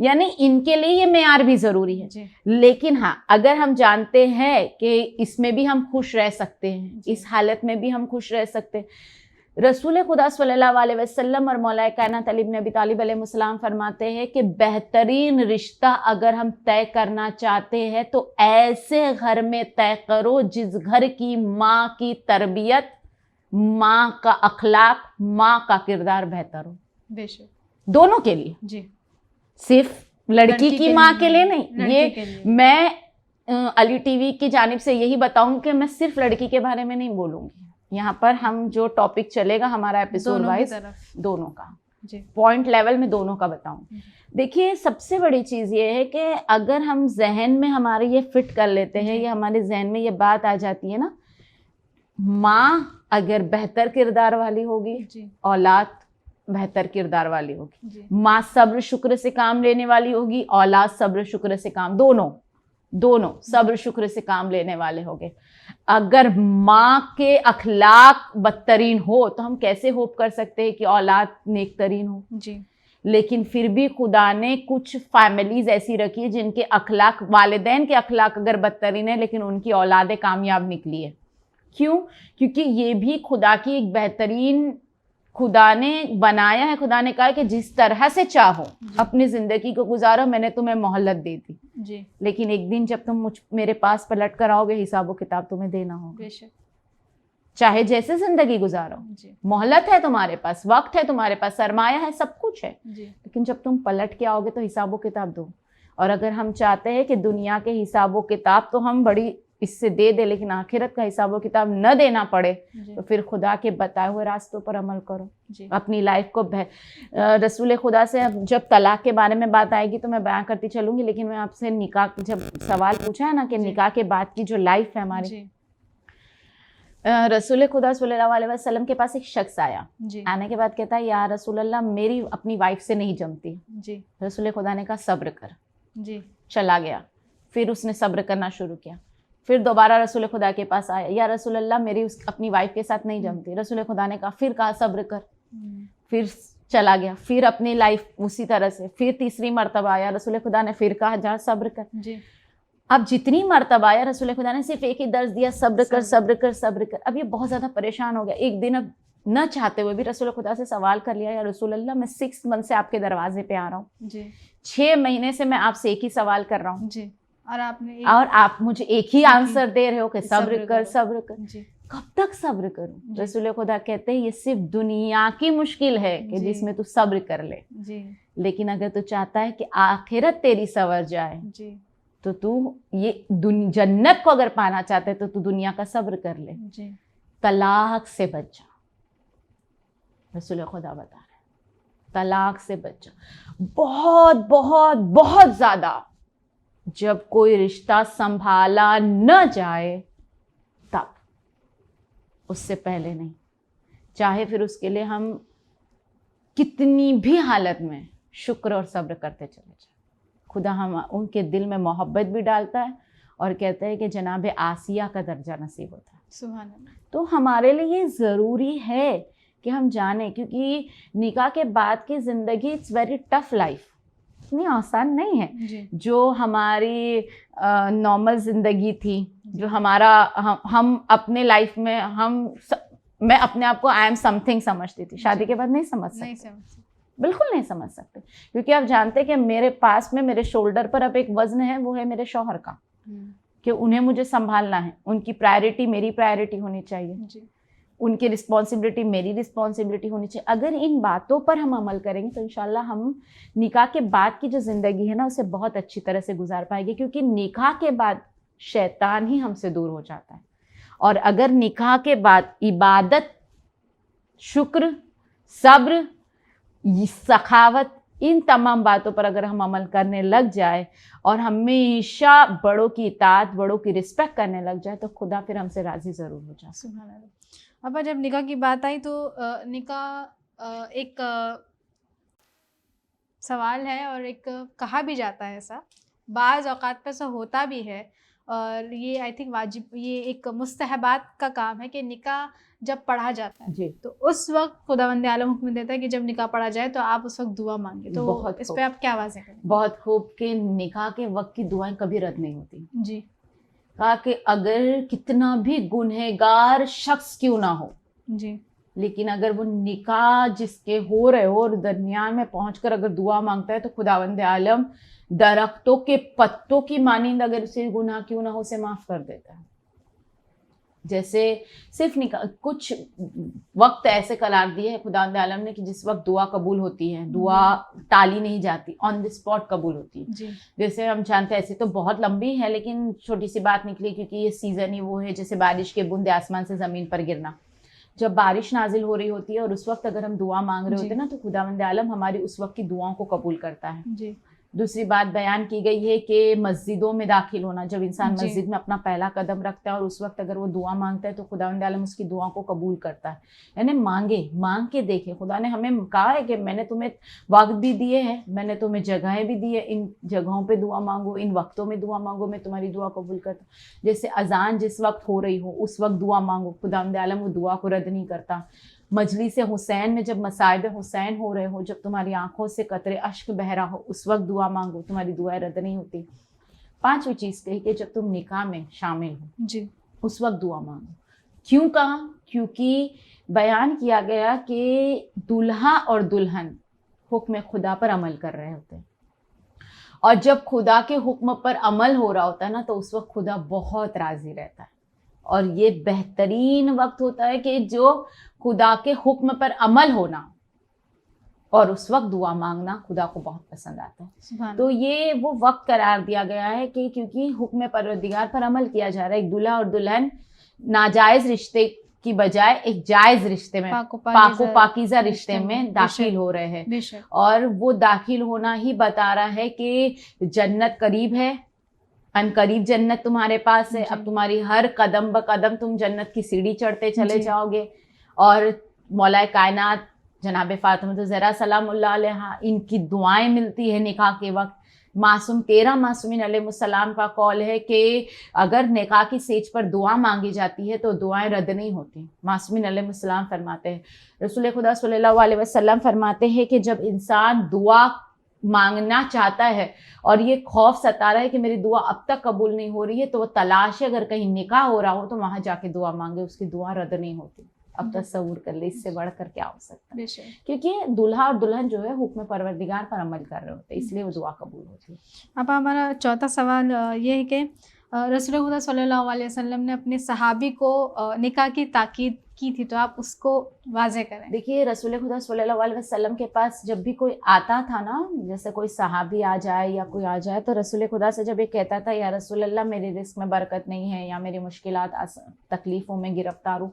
यानी इनके लिए ये मेयार भी जरूरी है। लेकिन हाँ, अगर हम जानते हैं कि इसमें भी हम खुश रह सकते हैं, इस हालत में भी हम खुश रह सकते हैं। रसूल खुदा सल्लल्लाहु अलैहि वसल्लम और मौला कायनात अली इब्न अबी तालिब अलैहिस्सलाम फरमाते हैं कि बेहतरीन रिश्ता अगर हम तय करना चाहते हैं तो ऐसे घर में तय करो जिस घर की माँ की तरबियत, माँ का अखलाक, माँ का किरदार बेहतर हो। बेशक, दोनों के लिए जी, सिर्फ लड़की की माँ के लिए नहीं। ये मैं अली टीवी की जानिब से यही बताऊंगी कि मैं सिर्फ लड़की के बारे में नहीं बोलूंगी। यहाँ पर हम जो टॉपिक चलेगा हमारा एपिसोड वाइज दोनों का पॉइंट लेवल में दोनों का बताऊं। देखिए, सबसे बड़ी चीज़ ये है कि अगर हम जहन में हमारे ये फिट कर लेते हैं, ये हमारे जहन में ये बात आ जाती है ना, माँ अगर बेहतर किरदार वाली होगी, औलाद बेहतर किरदार वाली होगी। माँ सब्र शुक्र से काम लेने वाली होगी, औलाद सब्र शुक्र से काम, दोनों सब्र शुक्र से काम लेने वाले होंगे। अगर माँ के अखलाक बदतरीन हो तो हम कैसे होप कर सकते हैं कि औलाद नेकतरीन हो जी। लेकिन फिर भी खुदा ने कुछ फैमिलीज ऐसी रखी है जिनके अखलाक, वालिदैन के अखलाक अगर बदतरीन है लेकिन उनकी औलादें कामयाब निकली है। क्यों? क्योंकि ये भी खुदा की एक बेहतरीन, खुदा ने बनाया है। खुदा ने कहा है कि जिस तरह से चाहो अपनी जिंदगी को गुजारो, मैंने तुम्हें मोहलत दे दी जी। लेकिन एक दिन जब तुम मेरे पास पलट कर आओगे, हिसाब व किताब तुम्हें देना होगा। चाहे जैसे जिंदगी गुजारो, मोहलत है तुम्हारे पास, वक्त है तुम्हारे पास, सरमाया है, सब कुछ है, लेकिन जब तुम पलट के आओगे तो हिसाब व किताब दो। और अगर हम चाहते हैं कि दुनिया के हिसाब व किताब तो हम बड़ी इससे दे दे, लेकिन आखिरत का हिसाब व किताब न देना पड़े, तो फिर खुदा के बताए हुए रास्तों पर अमल करो, अपनी लाइफ को। रसूल खुदा से जब तलाक के बारे में बात आएगी तो मैं बयां करती चलूंगी, लेकिन मैं आपसे निकाह, जब सवाल पूछा है ना कि निकाह के बाद की जो लाइफ है हमारी, रसूल खुदा सल्लल्लाहु अलैहि वसल्लम के पास एक शख्स आया, आने के बाद कहता है, या रसूल अल्लाह, मेरी अपनी वाइफ से नहीं जमती जी। रसूल खुदा ने कहा सब्र कर जी। चला गया, फिर उसने सब्र करना शुरू किया। फिर दोबारा रसूल खुदा के पास आया, या रसूल अल्लाह, मेरी अपनी वाइफ के साथ नहीं जमती। रसूल खुदा ने कहा, फिर कहा सब्र कर, फिर चला गया, फिर अपनी लाइफ उसी तरह से। फिर तीसरी मर्तबा आया, रसूल खुदा ने फिर कहा, जा सब्र कर जी। अब जितनी मर्तबा आया, रसूल खुदा ने सिर्फ एक ही दर्ज दिया, सब्र कर, सब्र कर, सब्र कर। अब ये बहुत ज्यादा परेशान हो गया। एक दिन अब न चाहते हुए भी रसूल खुदा से सवाल कर लिया, या रसूल अल्लाह, मैं 6 मंथ से आपके दरवाजे पे आ रहा हूँ, 6 महीने से मैं आपसे एक ही सवाल कर रहा हूँ जी, और आप मुझे एक ही आंसर दे रहे हो कि सब्र कर, सब्र कर जी। कब तक सब्र करूं? रसूल खुदा कहते हैं, ये सिर्फ दुनिया की मुश्किल है कि जिसमें तू सब्र कर ले जी। लेकिन अगर तू चाहता है कि आखिरत तेरी संवर जाए जी, तो तू ये जन्नत को अगर पाना चाहते है तो तू दुनिया का सब्र कर ले जी। तलाक से बच जा, रसूल खुदा बता रहे, तलाक से बच जा। बहुत बहुत बहुत ज्यादा जब कोई रिश्ता संभाला न जाए तब, उससे पहले नहीं। चाहे फिर उसके लिए हम कितनी भी हालत में शुक्र और सब्र करते चले जाए, खुदा हम उनके दिल में मोहब्बत भी डालता है और कहते हैं कि जनाब आसिया का दर्जा नसीब होता है। सुभान अल्लाह। तो हमारे लिए ये ज़रूरी है कि हम जानें, क्योंकि निकाह के बाद की ज़िंदगी इट्स वेरी टफ लाइफ, इतनी आसान नहीं है। जी। जो हमारी नॉर्मल ज़िंदगी थी, जो हमारा हम अपने लाइफ में मैं अपने आप को आई एम समथिंग समझती थी, शादी के बाद नहीं समझ सकते, बिल्कुल नहीं समझ सकते, क्योंकि आप जानते हैं कि मेरे पास में मेरे शोल्डर पर अब एक वज़न है, वो है मेरे शौहर का, कि उन्हें मुझे संभालना है, उनकी प्रायोरिटी मेरी प्रायोरिटी होनी चाहिए जी। उनकी रिस्पॉन्सिबिलिटी मेरी रिस्पॉन्सिबिलिटी होनी चाहिए। अगर इन बातों पर हम अमल करेंगे तो इंशाल्लाह हम निकाह के बाद की जो ज़िंदगी है ना उसे बहुत अच्छी तरह से गुजार पाएंगे, क्योंकि निकाह के बाद शैतान ही हमसे दूर हो जाता है। और अगर निकाह के बाद इबादत, शुक्र, सब्र, सखावत, इन तमाम बातों पर अगर हम अमल करने लग जाए और हमेशा बड़ों की इताअत, बड़ों की रिस्पेक्ट करने लग जाए तो खुदा फिर हमसे राज़ी ज़रूर हो जाए। सुभान अल्लाह। अब जब निकाह की बात आई तो निकाह एक सवाल है और एक कहा भी जाता है, ऐसा बाज़ औक़ात पे ऐसा होता भी है, और ये आई थिंक वाजिब, ये एक मुस्तहबात का काम है कि निकाह जब पढ़ा जाता है जी। तो उस वक्त खुदावंद आलम हुक्म देता है कि जब निकाह पढ़ा जाए तो आप उस वक्त दुआ मांगे। तो बहुत इस पे आप क्या वाज़ेह करें? बहुत खूब कि निकाह के वक्त की दुआएं कभी रद्द नहीं होती। जी। कहा कि अगर कितना भी गुनहगार शख्स क्यों ना हो, जी। लेकिन अगर वो निकाह जिसके हो रहे हो और दरमियान में पहुंचकर अगर दुआ मांगता है तो खुदावंद आलम दरख्तों के पत्तों की मानिंद अगर उसे गुनाह क्यों ना हो उसे माफ़ कर देता है। जैसे सिर्फ निकाह, कुछ वक्त ऐसे करार दिए हैं खुदावंद आलम ने कि जिस वक्त दुआ कबूल होती है, दुआ टाली नहीं जाती, ऑन द स्पॉट कबूल होती है। जी। जैसे हम जानते हैं, ऐसे तो बहुत लंबी है लेकिन छोटी सी बात निकली, क्योंकि ये सीज़न ही वो है जैसे बारिश के बूंदे आसमान से ज़मीन पर गिरना। जब बारिश नाजिल हो रही होती है और उस वक्त अगर हम दुआ मांग रहे होते हैं ना तो खुदावंद आलम हमारी उस वक्त की दुआओं को कबूल करता है। जी। दूसरी बात बयान की गई है कि मस्जिदों में दाखिल होना, जब इंसान जी। मस्जिद में अपना पहला कदम रखता है और उस वक्त अगर वो दुआ मांगता है तो खुदावंद आलम उसकी दुआ को कबूल करता है। यानी मांग के देखे, खुदा ने हमें कहा है कि मैंने तुम्हें वक्त भी दिए हैं, मैंने तुम्हें जगहें भी दी है, इन जगहों पे दुआ मांगो, इन वक्तों में दुआ मांगो, मैं तुम्हारी दुआ कबूल करता हूँ। जैसे अजान जिस वक्त हो रही हो उस वक्त दुआ मांगो, खुदावंद आलम वो दुआ को रद्द नहीं करता। मजलिस हुसैन में जब मसाइब हुसैन हो रहे हो, जब तुम्हारी आंखों से कतरे अश्क बह रहा हो उस वक्त दुआ मांगो, तुम्हारी दुआएं रद्द नहीं होती। पांचवी चीज़ कही कि जब तुम निकाह में शामिल हो जी। उस वक्त दुआ मांगो। क्यों कहा? क्योंकि बयान किया गया कि दूल्हा और दुल्हन हुक्म खुदा पर अमल कर रहे होते हैं, और जब खुदा के हुक्म पर अमल हो रहा होता है ना तो उस वक्त खुदा बहुत राज़ी रहता है, और ये बेहतरीन वक्त होता है कि जो खुदा के हुक्म पर अमल होना और उस वक्त दुआ मांगना खुदा को बहुत पसंद आता है। तो ये वो वक्त करार दिया गया है कि क्योंकि हुक्म परवरदिगार पर अमल किया जा रहा है। एक दूल्हा और दुल्हन नाजायज़ रिश्ते की बजाय एक जायज़ रिश्ते में, पाकीज़ा रिश्ते में दाखिल हो रहे हैं, और वो दाखिल होना ही बता रहा है कि जन्नत करीब है, अनकरीब जन्नत तुम्हारे पास है। अब तुम्हारी हर कदम ब कदम तुम जन्नत की सीढ़ी चढ़ते चले जाओगे। और मौलाए कायनात जनाब फातिमा ज़हरा सलामुल्लाह अलैहा, इनकी दुआएं मिलती है निकाह के वक्त। मासूम 13 मासूमीन अलैहिस्सलाम का कौल है कि अगर निकाह की सेज पर दुआ मांगी जाती है तो दुआएं रद्द नहीं होती। मासूमीन अलैहिस्सलाम फरमाते हैं, रसूल खुदा सल्लल्लाहु अलैहि वसल्लम फरमाते हैं कि जब इंसान दुआ मांगना चाहता है और ये खौफ सता रहा है कि मेरी दुआ अब तक कबूल नहीं हो रही है, तो वो तलाश है अगर कहीं निकाह हो रहा हो तो वहाँ जाके दुआ मांगे, उसकी दुआ रद्द नहीं होती। अब तसव्वुर कर ले, इससे बढ़कर क्या हो सकता है? क्योंकि दूल्हा और दुल्हन जो है हुक्म परवरदिगार पर अमल कर रहे होते हैं, इसलिए वो दुआ कबूल होती है। अब हमारा चौथा सवाल ये है कि रसूल खुदा सल्लल्लाहु अलैहि वसल्लम ने अपने सहाबी को निकाह की ताकीद की थी, तो आप उसको वाज़ेह करें। देखिए, रसूल खुदा सल्लल्लाहु अलैहि वसल्लम के पास जब भी कोई आता था ना, जैसे कोई सहाबी आ जाए या कोई आ जाए, तो रसूल खुदा से जब ये कहता था या रसूल अल्लाह मेरे रिस्क में बरकत नहीं है या मेरी मुश्किलात तकलीफ़ों में गिरफ्तार हूँ,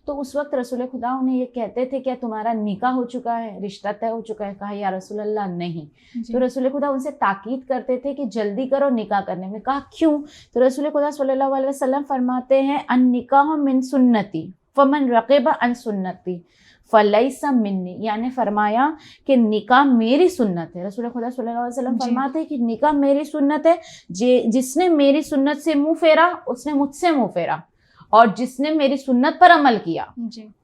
तो उस वक्त रसूल खुदा उन्हें ये कहते थे क्या तुम्हारा निकाह हो चुका है, रिश्ता तय हो चुका है? कहा या रसूल अल्लाह नहीं। तो रसूल खुदा उनसे ताकीद करते थे कि जल्दी करो निकाह करने में। कहा क्यों? तो रसूल खुदा सल्लल्लाहु अलैहि वसल्लम फरमाते हैं अन निकाह मिन सुन्नती फमन रक़िबा अन सुन्नती फलैसा मिन्नी, यानी फरमाया कि निकाह मेरी सुन्नत है। रसूल खुदा सल्लल्लाहु अलैहि वसल्लम फरमाते हैं कि निकाह मेरी सुन्नत है, जिसने मेरी सुन्नत से मुंह फेरा उसने मुझसे मुंह फेरा, और जिसने मेरी सुन्नत पर अमल किया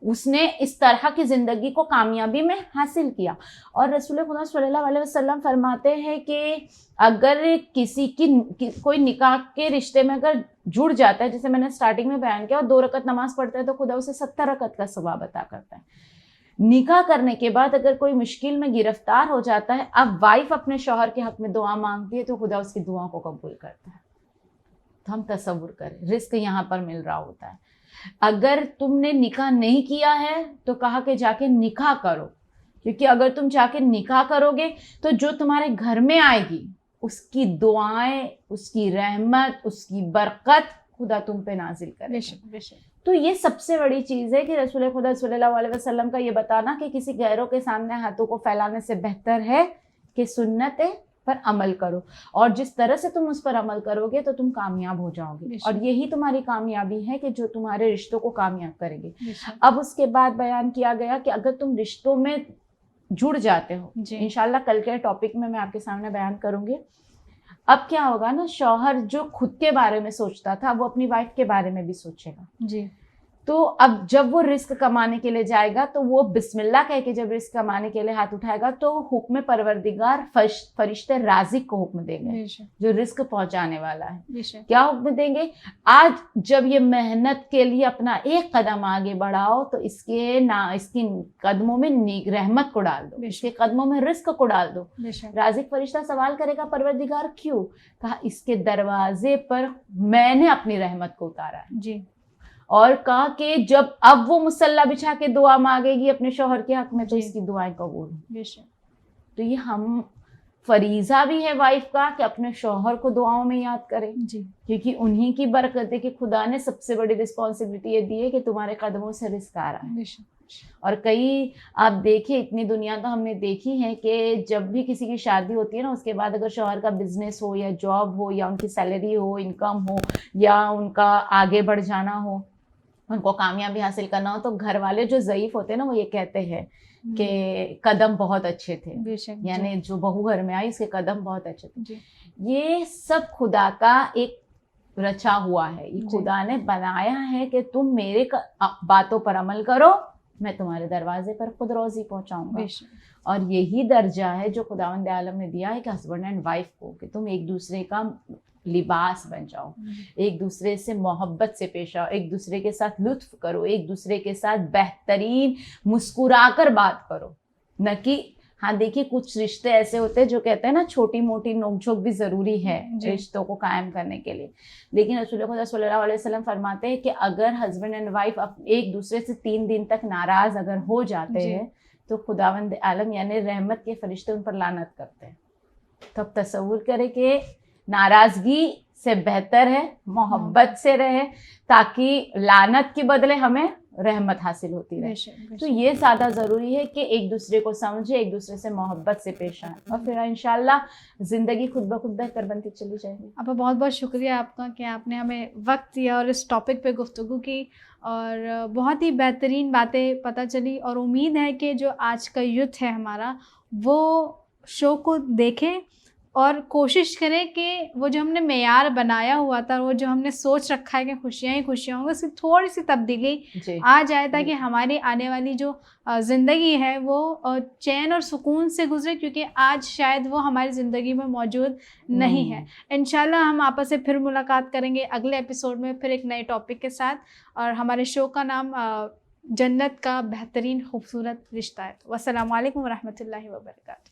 उसने इस तरह की ज़िंदगी को कामयाबी में हासिल किया। और रसूल खुदा सल्लल्लाहु अलैहि वसल्लम फरमाते हैं कि अगर किसी की कोई निकाह के रिश्ते में अगर जुड़ जाता है, जैसे मैंने स्टार्टिंग में बयान किया, और 2 रकत नमाज पढ़ता है तो खुदा उसे 70 रकत का सवाब अता करता है। निकाह करने के बाद अगर कोई मुश्किल में गिरफ्तार हो जाता है, अब वाइफ अपने शौहर के हक में दुआ मांगती है तो खुदा उसकी दुआ को कबूल करता है। तो हम तसव्वुर करें, रिस्क यहाँ पर मिल रहा होता है। अगर तुमने निकाह नहीं किया है तो कहा कि जाके निकाह करो, क्योंकि अगर तुम जाके निकाह करोगे तो जो तुम्हारे घर में आएगी उसकी दुआएं, उसकी रहमत, उसकी बरकत खुदा तुम पे नाजिल करेगा। तो ये सबसे बड़ी चीज़ है कि रसूल खुदा सल्लल्लाहु अलैहि वसल्लम का ये बताना कि किसी गैरों के सामने हाथों को फैलाने से बेहतर है कि सुन्नत पर अमल करो, और जिस तरह से तुम उस पर अमल करोगे तो तुम कामयाब हो जाओगे, और यही तुम्हारी कामयाबी है कि जो तुम्हारे रिश्तों को कामयाब करेंगे। अब उसके बाद बयान किया गया कि अगर तुम रिश्तों में जुड़ जाते हो, इंशाल्लाह कल के टॉपिक में मैं आपके सामने बयान करूंगी। अब क्या होगा ना, शौहर जो खुद के बारे में सोचता था वो अपनी वाइफ के बारे में भी सोचेगा जी। तो अब जब वो रिस्क कमाने के लिए जाएगा तो वो बिस्मिल्लाह कह के जब रिस्क कमाने के लिए हाथ उठाएगा तो हुक्म परवरदिगार फरिश्ते राजिक को हुक्म देंगे जो रिस्क पहुंचाने वाला है। क्या हुक्म देंगे? आज जब ये मेहनत के लिए अपना एक कदम आगे बढ़ाओ तो इसकी कदमों में रहमत को डाल दो, इसके कदमों में रिस्क को डाल दो। राजिक फरिश्ता सवाल करेगा परवरदिगार क्यों? कहा इसके दरवाजे पर मैंने अपनी रहमत को उतारा है जी। और कहा कि जब अब वो मुसल्ला बिछा के दुआ मांगेगी अपने शौहर के हक में तो इसकी दुआएं कबूल हों। तो ये हम फरीजा भी है वाइफ का कि अपने शौहर को दुआओं में याद करें जी, क्योंकि उन्हीं की बरकत है कि खुदा ने सबसे बड़ी रिस्पॉन्सिबिलिटी ये दी है कि तुम्हारे कदमों से रिस्क आ रहा है। और कई आप देखिए, इतनी दुनिया तो हमने देखी है कि जब भी किसी की शादी होती है ना, उसके बाद अगर शौहर का बिजनेस हो या जॉब हो या उनकी सैलरी हो, इनकम हो, या उनका आगे बढ़ जाना हो, उनको कामयाबी हासिल करना हो, तो घर वाले जो ज़ईफ होते हैं ना वो ये कहते हैं कि कदम बहुत अच्छे थे, यानी जो बहू घर में आई उसके कदम बहुत अच्छे थे। ये सब खुदा का एक रचा हुआ है, ये खुदा ने बनाया है कि तुम मेरे बातों पर अमल करो, मैं तुम्हारे दरवाजे पर खुद रोजी पहुंचाऊंगा। और यही दर्जा है जो खुदावंद आलम ने दिया है कि हस्बैंड एंड वाइफ को, कि तुम एक दूसरे का लिबास बन जाओ, एक दूसरे से मोहब्बत से पेश आओ, एक दूसरे के साथ लुत्फ करो, एक दूसरे के साथ बेहतरीन मुस्कुराकर बात करो। न कि हाँ देखिए, कुछ रिश्ते ऐसे होते हैं जो कहते हैं ना छोटी मोटी नोकझोंक भी ज़रूरी है रिश्तों को कायम करने के लिए, लेकिन रसूल खुदा सल्लल्लाहु अलैहि वसल्लम फरमाते हैं कि अगर हस्बैंड एंड वाइफ एक दूसरे से 3 दिन तक नाराज़ अगर हो जाते हैं तो खुदावंद आलम यानी रहमत के फरिश्ते उन पर लानत करते हैं। तो अब तसव्वुर करें कि नाराज़गी से बेहतर है मोहब्बत से रहे, ताकि लानत के बदले हमें रहमत हासिल होती रहे। तो ये ज़्यादा ज़रूरी है कि एक दूसरे को समझे, एक दूसरे से मोहब्बत से पेश आए, और फिर इंशाल्लाह ज़िंदगी खुद ब खुद बेहतर बनती चली जाएगी। आपका बहुत बहुत शुक्रिया आपका कि आपने हमें वक्त दिया और इस टॉपिक पे गुफ्तगू की, और बहुत ही बेहतरीन बातें पता चली। और उम्मीद है कि जो आज का यूथ है हमारा, वो शो को देखें और कोशिश करें कि वो जो हमने मेयार बनाया हुआ था, वो जो हमने सोच रखा है कि खुशियाँ ही खुशियाँ होंगी, उसकी थोड़ी सी तब्दीली आ जाए, ताकि हमारी आने वाली जो ज़िंदगी है वो चैन और सुकून से गुजरे, क्योंकि आज शायद वो हमारी ज़िंदगी में मौजूद नहीं है। इंशाल्लाह हम आपस से फिर मुलाकात करेंगे अगले एपिसोड में, फिर एक नए टॉपिक के साथ। और हमारे शो का नाम जन्नत का बेहतरीन खूबसूरत रिश्ता है। वस्सलामु अलैकुम वरहमतुल्लाहि वबरकातुहू।